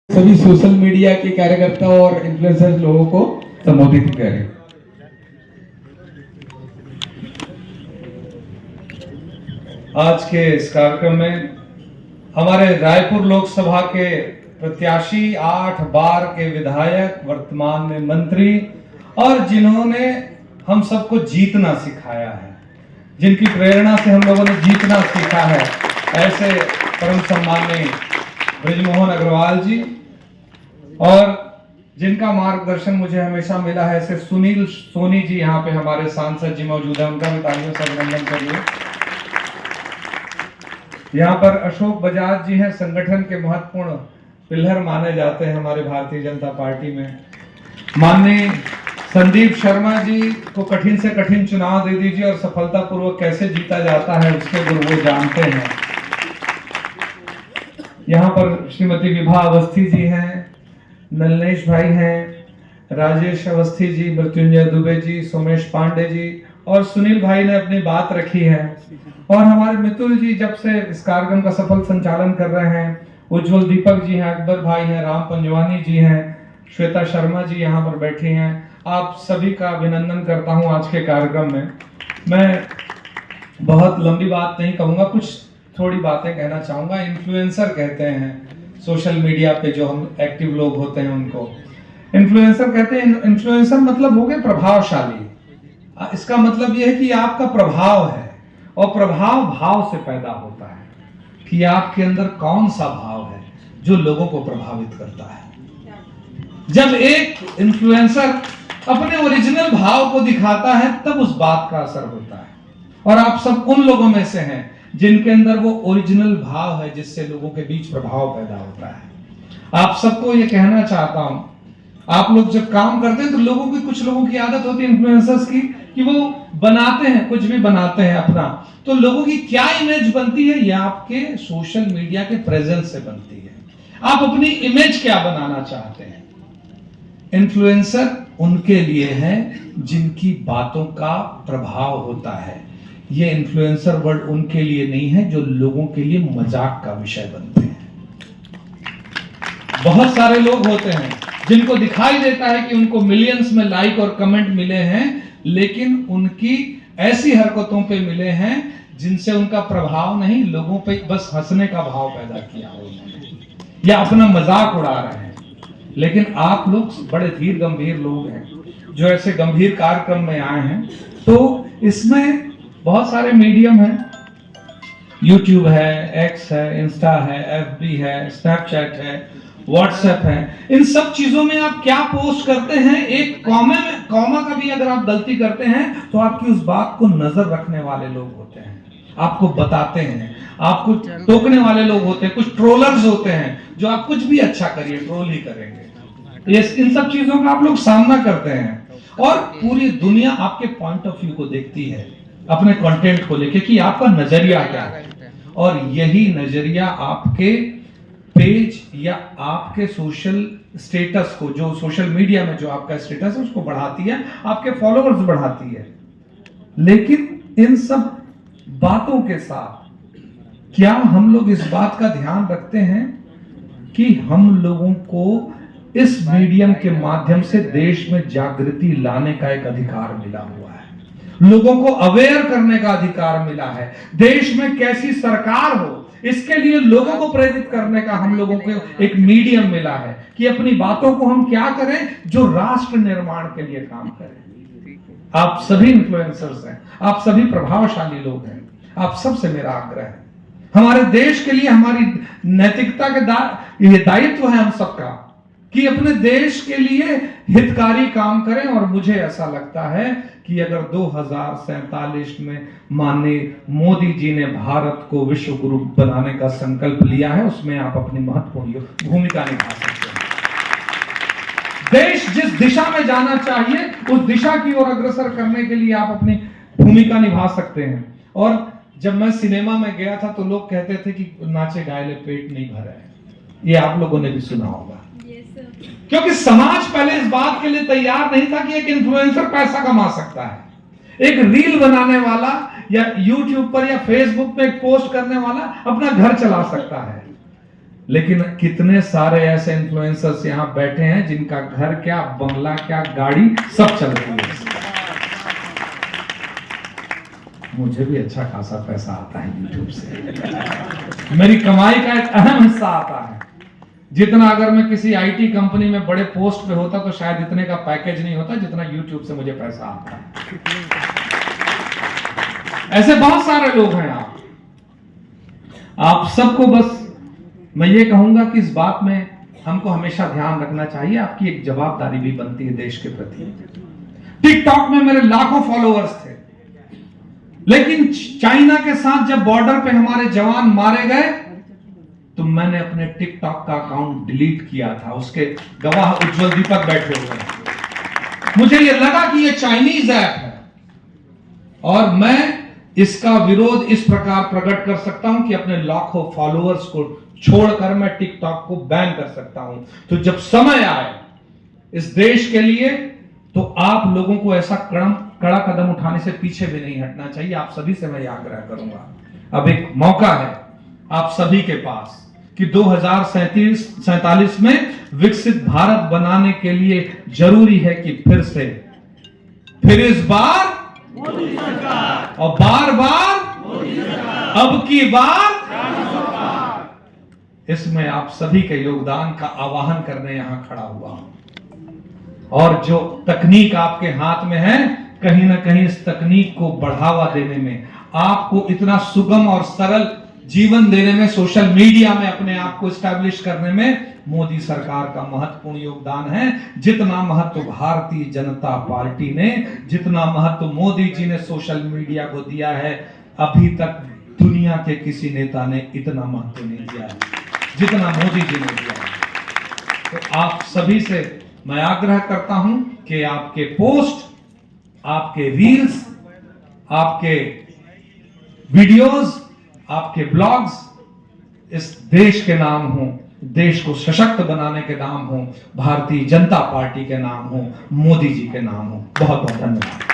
सभी social media के कार्यकर्ता और इन्फ्लुएंसर लोगों को संबोधित करें। आज के इस कार्यक्रम में हमारे रायपुर लोकसभा के प्रत्याशी 8 बार के विधायक, वर्तमान में मंत्री और जिन्होंने हम सबको जीतना सिखाया है, जिनकी प्रेरणा से हम लोगों ने जीतना सीखा है, ऐसे परम सम्माननीय बृजमोहन अग्रवाल जी, और जिनका मार्गदर्शन मुझे हमेशा मिला है ऐसे सुनील सोनी जी, यहाँ पे हमारे सांसद जी मौजूद हैं, उनका भी तालियों से अभिनंदन करिए। यहाँ पर अशोक बजाज जी हैं, संगठन के महत्वपूर्ण पिलर माने जाते हैं हमारे भारतीय जनता पार्टी में। माननीय संदीप शर्मा जी को कठिन से कठिन चुनाव दे दीजिए और सफलतापूर्वक कैसे जीता जाता है उसके गुरु वो जानते हैं। यहाँ पर श्रीमती विभा अवस्थी जी हैं, नलनेश भाई हैं, राजेश अवस्थी जी, मृत्युंजय दुबे जी, सोमेश पांडे जी और सुनील भाई ने अपनी बात रखी है। और हमारे मितुल जी जब से इस कार्यक्रम का सफल संचालन कर रहे हैं, उज्जवल दीपक जी हैं, अकबर भाई हैं, राम पंजवानी जी हैं, श्वेता शर्मा जी यहाँ पर बैठी हैं। आप सभी का अभिनंदन करता हूँ आज के कार्यक्रम में। मैं बहुत लंबी बात नहीं कहूँगा, कुछ थोड़ी बातें कहना चाहूँगा। इन्फ्लुएंसर कहते हैं सोशल मीडिया पे जो हम एक्टिव लोग होते हैं उनको इन्फ्लुएंसर कहते हैं। इन्फ्लुएंसर मतलब हो गए प्रभावशाली। इसका मतलब यह है कि आपका प्रभाव है और प्रभाव भाव से पैदा होता है कि आपके अंदर कौन सा भाव है जो लोगों को प्रभावित करता है। जब एक इन्फ्लुएंसर अपने ओरिजिनल भाव को दिखाता है तब उस बात का असर होता है, और आप सब उन लोगों में से हैं जिनके अंदर वो ओरिजिनल भाव है जिससे लोगों के बीच प्रभाव पैदा होता है। आप सबको ये कहना चाहता हूं, आप लोग जब काम करते हैं तो लोगों की, कुछ लोगों की आदत होती है इन्फ्लुएंसर्स की कि वो बनाते हैं, कुछ भी बनाते हैं अपना, तो लोगों की क्या इमेज बनती है ये आपके सोशल मीडिया के प्रेजेंस से बनती है। आप अपनी इमेज क्या बनाना चाहते हैं। इन्फ्लुएंसर उनके लिए है जिनकी बातों का प्रभाव होता है। ये इन्फ्लुएंसर वर्ड उनके लिए नहीं है जो लोगों के लिए मजाक का विषय बनते हैं। बहुत सारे लोग होते हैं जिनको दिखाई देता है कि उनको मिलियंस में लाइक और कमेंट मिले हैं, लेकिन उनकी ऐसी हरकतों पे मिले हैं जिनसे उनका प्रभाव नहीं, लोगों पे बस हंसने का भाव पैदा किया हो या अपना मजाक उड़ा रहे हैं। लेकिन आप लोग बड़े धीर गंभीर लोग हैं जो ऐसे गंभीर कार्यक्रम में आए हैं। तो इसमें बहुत सारे मीडियम हैं, YouTube है, X है, इंस्टा है, FB है, स्नैपचैट है, व्हाट्सएप है। इन सब चीजों में आप क्या पोस्ट करते हैं, एक कॉमा का भी अगर आप गलती करते हैं तो आपकी उस बात को नजर रखने वाले लोग होते हैं, आपको बताते हैं, आपको टोकने वाले लोग होते हैं, कुछ ट्रोलर्स होते हैं जो आप कुछ भी अच्छा करिए ट्रोल ही करेंगे। इन सब चीजों का आप लोग सामना करते हैं और पूरी दुनिया आपके पॉइंट ऑफ व्यू को देखती है, अपने कंटेंट को लेके कि आपका नजरिया क्या है, और यही नजरिया आपके पेज या आपके सोशल स्टेटस को, जो सोशल मीडिया में जो आपका स्टेटस है उसको बढ़ाती है, आपके फॉलोअर्स बढ़ाती है। लेकिन इन सब बातों के साथ क्या हम लोग इस बात का ध्यान रखते हैं कि हम लोगों को इस मीडियम के माध्यम से देश में जागृति लाने का एक अधिकार मिला हुआ है, लोगों को अवेयर करने का अधिकार मिला है, देश में कैसी सरकार हो इसके लिए लोगों को प्रेरित करने का हम लोगों को एक मीडियम मिला है कि अपनी बातों को हम क्या करें जो राष्ट्र निर्माण के लिए काम करें। आप सभी इन्फ्लुएंसर्स हैं, आप सभी प्रभावशाली लोग हैं, आप सबसे मेरा आग्रह है, हमारे देश के लिए हमारी नैतिकता के ये दायित्व है हम सबका कि अपने देश के लिए हितकारी काम करें। और मुझे ऐसा लगता है कि अगर 2047 में माननीय मोदी जी ने भारत को विश्व गुरु बनाने का संकल्प लिया है, उसमें आप अपनी महत्वपूर्ण भूमिका निभा सकते हैं। देश जिस दिशा में जाना चाहिए उस दिशा की ओर अग्रसर करने के लिए आप अपनी भूमिका निभा सकते हैं। और जब मैं सिनेमा में गया था तो लोग कहते थे कि नाचे गायले पेट नहीं भरा है, ये आप लोगों ने भी सुना होगा। क्योंकि समाज पहले इस बात के लिए तैयार नहीं था कि एक इन्फ्लुएंसर पैसा कमा सकता है। एक रील बनाने वाला या YouTube पर या Facebook पे एक पोस्ट करने वाला अपना घर चला सकता है। लेकिन कितने सारे ऐसे इन्फ्लुएंसर्स यहाँ बैठे हैं जिनका घर क्या, बंगला क्या, गाड़ी सब चल रही है। मुझे भी अच्छा खासा पैसा आता है यूट्यूब से, मेरी कमाई का एक अहम हिस्सा आता है। जितना अगर मैं किसी आईटी कंपनी में बड़े पोस्ट पे होता तो शायद इतने का पैकेज नहीं होता जितना यूट्यूब से मुझे पैसा आता है। ऐसे बहुत सारे लोग हैं। आप सबको बस मैं ये कहूंगा कि इस बात में हमको हमेशा ध्यान रखना चाहिए, आपकी एक जवाबदारी भी बनती है देश के प्रति। टिकटॉक में मेरे लाखों फॉलोअर्स थे, लेकिन चाइना के साथ जब बॉर्डर पे हमारे जवान मारे गए तो मैंने अपने टिकटॉक का अकाउंट डिलीट किया था। उसके गवाह उज्जवल दीपक बैठे हुए हैं। मुझे यह लगा कि यह चाइनीज ऐप है और मैं इसका विरोध इस प्रकार प्रकट कर सकता हूं कि अपने लाखों फॉलोअर्स को छोड़कर मैं टिकटॉक को बैन कर सकता हूं। तो जब समय आए इस देश के लिए तो आप लोगों को ऐसा कड़ा कदम उठाने से पीछे भी नहीं हटना चाहिए। आप सभी से मैं यह आग्रह करूंगा, अब एक मौका है आप सभी के पास कि 2047 में विकसित भारत बनाने के लिए जरूरी है कि फिर इस बार और बार बार अब की बार इसमें आप सभी के योगदान का आवाहन करने यहां खड़ा हुआ हूं। और जो तकनीक आपके हाथ में है, कहीं ना कहीं इस तकनीक को बढ़ावा देने में, आपको इतना सुगम और सरल जीवन देने में, सोशल मीडिया में अपने आप को एस्टैब्लिश करने में मोदी सरकार का महत्वपूर्ण योगदान है। जितना महत्व भारतीय जनता पार्टी ने, जितना महत्व मोदी जी ने सोशल मीडिया को दिया है, अभी तक दुनिया के किसी नेता ने इतना महत्व नहीं दिया है जितना मोदी जी ने दिया है। तो आप सभी से मैं आग्रह करता हूं कि आपके पोस्ट, आपके रील्स, आपके वीडियोस, आपके ब्लॉग्स इस देश के नाम हो, देश को सशक्त बनाने के नाम हो, भारतीय जनता पार्टी के नाम हो, मोदी जी के नाम हो। बहुत बहुत धन्यवाद।